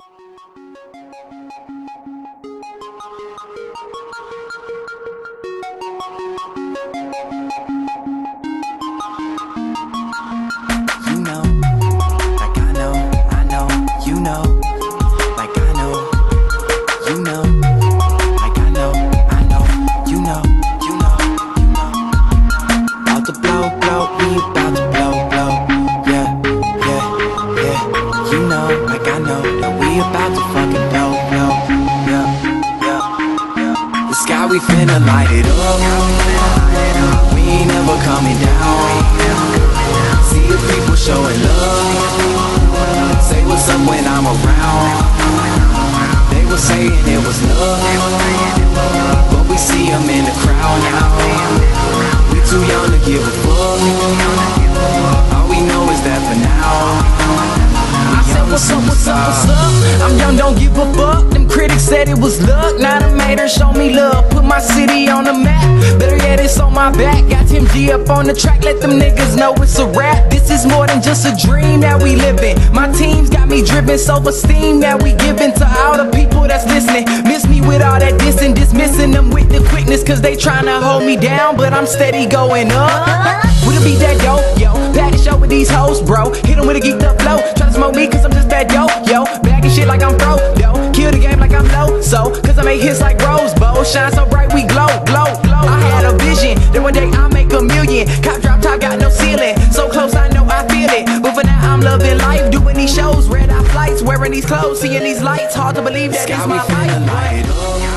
You know, like I know, you know, like I know, you know, like I know, you know, you know, you know. About to blow, we about to blow, yeah, yeah, yeah. You know, like I know, that we about to fucking blow, yeah, yeah, yeah. The sky, we finna light it up. We ain't never coming down. See the people showing love. Say what's up when I'm around. They were saying it was love, but we see them in the crowd now. We too young to give a fuck. All we know is that for now I said what's up, what's up, what's up. I'm young, don't give a fuck. Them critics said it was luck. Now the mater show me love. Put my city on the map. Better yet, it's on my back. Got Tim G up on the track. Let them niggas know it's a rap. This is more than just a dream that we living. My team's got me driven. Self-esteem that we giving to all the people that's listening. Miss me with all that dissing. Dismissing them with the quickness. Cause they tryna hold me down. But I'm steady going up. Would've beat that dope, yo. Pack a show with these hoes, bro. Hit them with a geeked up flow. Try to smoke me cause I'm just that yo. Bagging shit like I'm pro, yo. Kill the game like I'm low, so cause I make hits like Rose Bowl. Shine so bright we glow. I had a vision that one day I'll make $1 million. Cop drop top got no ceiling. So close I know I feel it. But for now I'm loving life. Doing these shows, red eye flights. Wearing these clothes, seeing these lights. Hard to believe that it's my life.